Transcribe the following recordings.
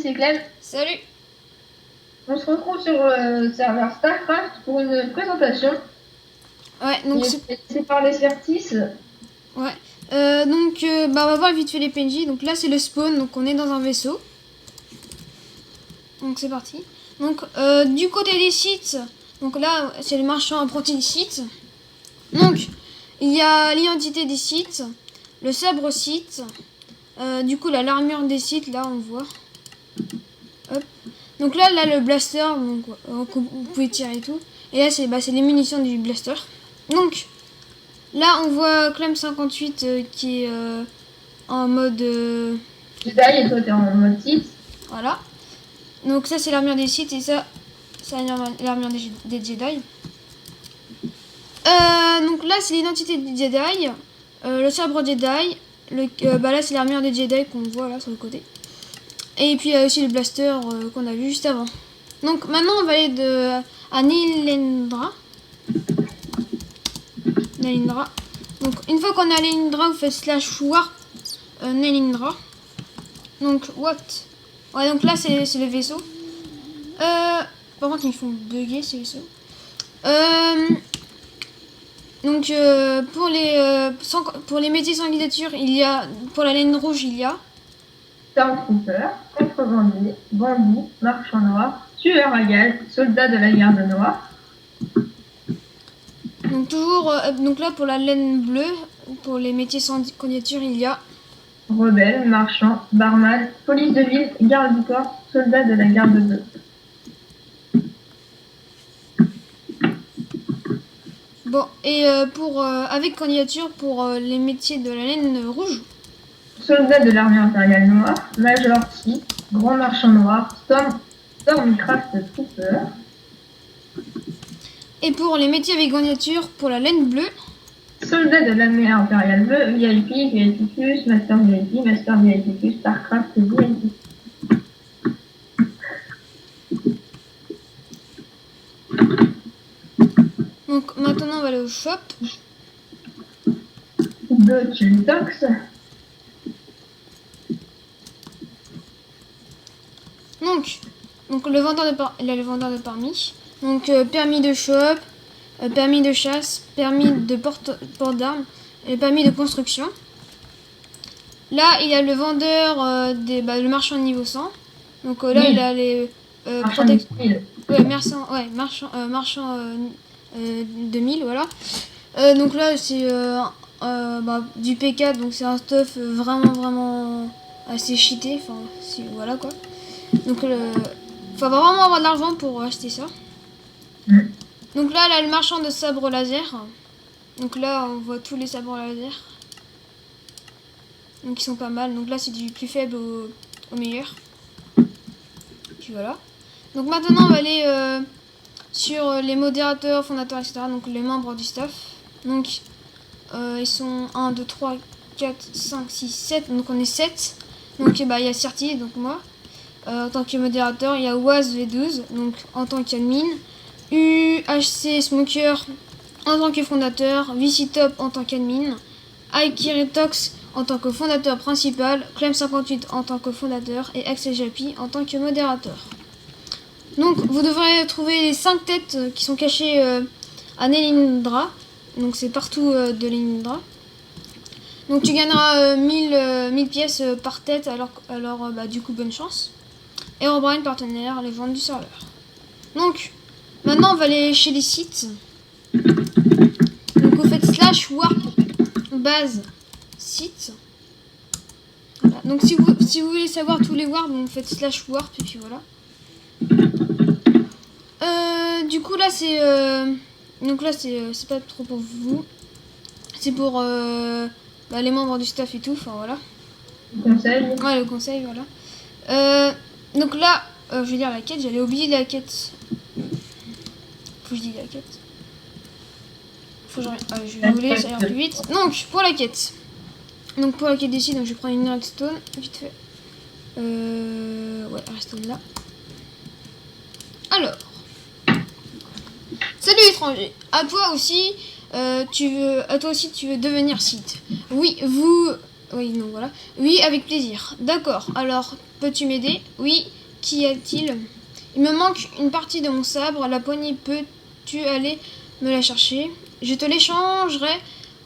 c'est Clem. Salut. On se retrouve sur le serveur StarCraft pour une présentation. Ouais, donc C'est par les Certis. ouais. On va voir vite fait les PNJ. Donc là, c'est le spawn. Donc on est dans un vaisseau. Donc c'est parti. Donc du côté des sites, donc là, c'est le marchand apprenti des sites. Donc il y a l'identité des sites, le sabre site. Du coup, là, l'armure des sites, là, on voit. Hop. Donc là, le blaster, donc vous pouvez tirer et tout. Et là, c'est les munitions du blaster. Donc là, on voit Clem 58 qui est en mode Jedi et toi t'es en mode site. voilà. Donc ça, c'est l'armure des sites et ça, c'est l'armure des Jedi. Donc là, c'est l'identité des Jedi, le sabre Jedi. Là, c'est l'armure des Jedi qu'on voit là sur le côté. Et puis il y a aussi le blaster qu'on a vu juste avant. Donc maintenant, on va aller à Nilendra. Donc une fois qu'on a Nilendra, vous faites /warp Nilendra. Donc what? Ouais, donc là c'est le vaisseau. Par contre ils font bugger ces vaisseaux. Donc pour les métiers sans candidature, il y a pour la laine rouge il y a Stormtrooper, contrebandier, bandit, marchand noir, tueur à gages, soldat de la garde noire. donc toujours donc là pour la laine bleue, pour les métiers sans candidature il y a rebelle, marchand, barman, police de ville, garde du corps, soldat de la garde bleue. bon et pour avec candidature pour les métiers de la laine rouge. Soldat de l'armée impériale noire, Major Sith, grand marchand noir, Stormcraft Trooper. Et pour les métiers avec candidature pour la laine bleue. Soldat de l'armée impériale bleue, VIP, VIP+, Master VIP, Master VIP+, StarCraft VIP. Donc maintenant on va aller au shop. Dodge Docs. Donc le vendeur de permis. Donc permis de shop, permis de chasse, permis de port d'armes et permis de construction. Là il y a le vendeur le marchand de niveau 100. Donc là il a les marchand 2000 voilà. Donc là c'est du P4, donc c'est un stuff vraiment assez cheaté, enfin si voilà quoi. Donc faut vraiment avoir de l'argent pour acheter ça. Donc là le marchand de sabres laser. Donc là on voit tous les sabres laser. Donc ils sont pas mal. Donc là c'est du plus faible au meilleur. Puis voilà. Donc maintenant on va aller sur les modérateurs, fondateurs, etc. Donc les membres du staff. Donc ils sont 1, 2, 3, 4, 5, 6, 7. Donc on est 7. Donc il y a Certi, donc moi. En tant que modérateur, il y a Waz V12, donc en tant qu'admin. UHC Smoker en tant que fondateur. VC Top en tant qu'admin. Aikiretox en tant que fondateur principal. Clem58 en tant que fondateur. Et Axel Japi en tant que modérateur. Donc vous devrez trouver les 5 têtes qui sont cachées à Nilendra. Donc c'est partout de Nilendra. Donc tu gagneras 1000 pièces par tête, alors du coup bonne chance. Et Herobrine partenaire, les ventes du serveur. Donc maintenant on va aller chez les sites. Donc vous faites /warp base site. Voilà. Donc si vous voulez savoir tous les warps, vous faites /warp et puis voilà. Du coup là c'est c'est pas trop pour vous. C'est pour les membres du staff et tout, enfin voilà. Le conseil. Ouais, le conseil, voilà. Donc là, je vais dire la quête, j'allais oublier la quête. Faut que je dise la quête. Faut que je vais rouler, ça ira plus vite. Donc, pour la quête. Donc pour la quête d'ici, donc je vais prendre une redstone, vite fait. Ouais, redstone là. Alors. Salut étranger. À toi aussi, tu veux devenir site. Oui, non, voilà. Oui, avec plaisir. D'accord. Alors, peux-tu m'aider? Oui. qu'y a-t-il? Il me manque une partie de mon sabre. La poignée, peux-tu aller me la chercher? Je te l'échangerai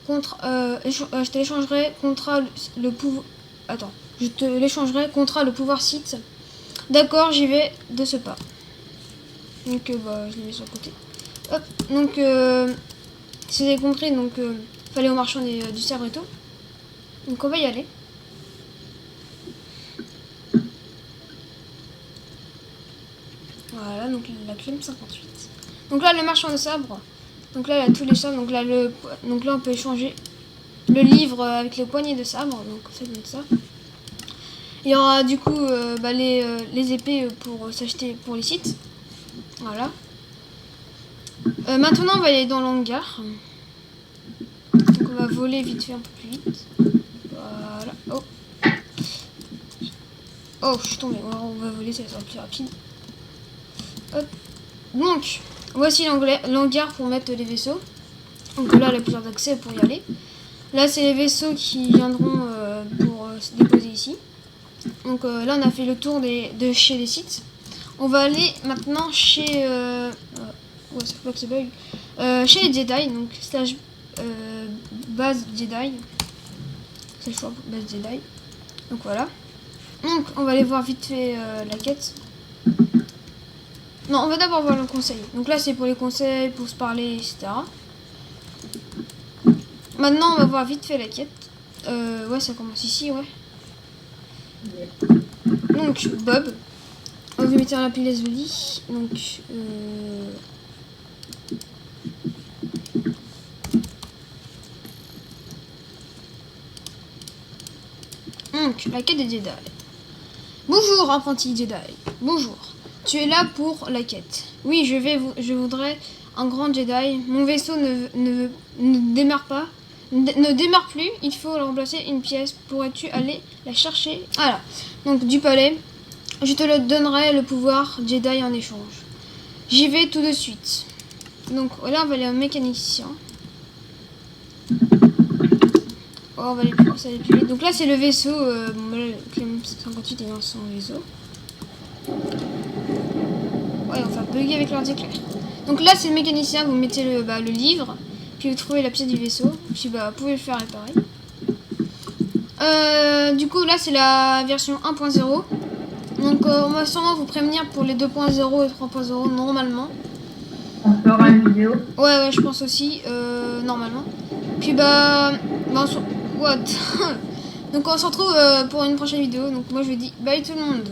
contre... je te l'échangerai contre le pouvoir... Attends. Je te l'échangerai contre le pouvoir Sith. D'accord, j'y vais de ce pas. Donc, bah, je l'ai mis sur le côté. Hop. Donc, si vous avez compris, donc, fallait au marchand du sabre et tout. Donc, on va y aller. Voilà, donc la clé 58. Donc là, le marchand de sabre. Donc là, il y a tous les sabres. Donc là, on peut échanger le livre avec les poignées de sabre. Donc ça donne ça. Il y aura du coup les épées pour s'acheter pour les sites. Voilà. Maintenant, on va aller dans l'hangar. Donc on va voler vite fait un peu plus vite. Voilà. Oh. Oh, je suis tombée. On va voler, ça sera plus rapide. Hop. Donc, voici l'hangar pour mettre les vaisseaux. Donc là, il y a plusieurs accès pour y aller. Là, c'est les vaisseaux qui viendront pour se déposer ici. Donc là, on a fait le tour de chez les sites. On va aller maintenant chez... ouais, c'est pas que c'est bug. Chez les Jedi, donc stage base Jedi. C'est le choix, base Jedi. Donc voilà. Donc, on va aller voir vite fait la quête. Non, on va d'abord voir le conseil. Donc là, c'est pour les conseils, pour se parler, etc. Maintenant, on va voir vite fait la quête. Ouais, ça commence ici, ouais. Donc, Bob. On va mettre la pièce de lit. Donc, la quête des Jedi. Bonjour, apprenti Jedi. Bonjour. Tu es là pour la quête. Oui, je voudrais un grand Jedi. Mon vaisseau ne démarre pas. Ne démarre plus. Il faut remplacer une pièce. Pourrais-tu aller la chercher? Voilà. Donc, du palais. Je te donnerai le pouvoir Jedi en échange. J'y vais tout de suite. Donc, là, on va aller au mécanicien. Oh, on va aller plus vite. Donc là, c'est le vaisseau. Bon, là, le Clem 58 est dans son vaisseau. Ouais, on va bugger avec l'ordi clair. Donc là, c'est le mécanicien. Vous mettez le livre. Puis vous trouvez la pièce du vaisseau. Puis vous pouvez le faire réparer. Du coup, là, c'est la version 1.0. Donc, on va sûrement vous prévenir pour les 2.0 et 3.0 normalement. On fera une vidéo. Ouais, je pense aussi. Normalement. Puis what? Donc, on se retrouve pour une prochaine vidéo. Donc, moi, je vous dis bye tout le monde.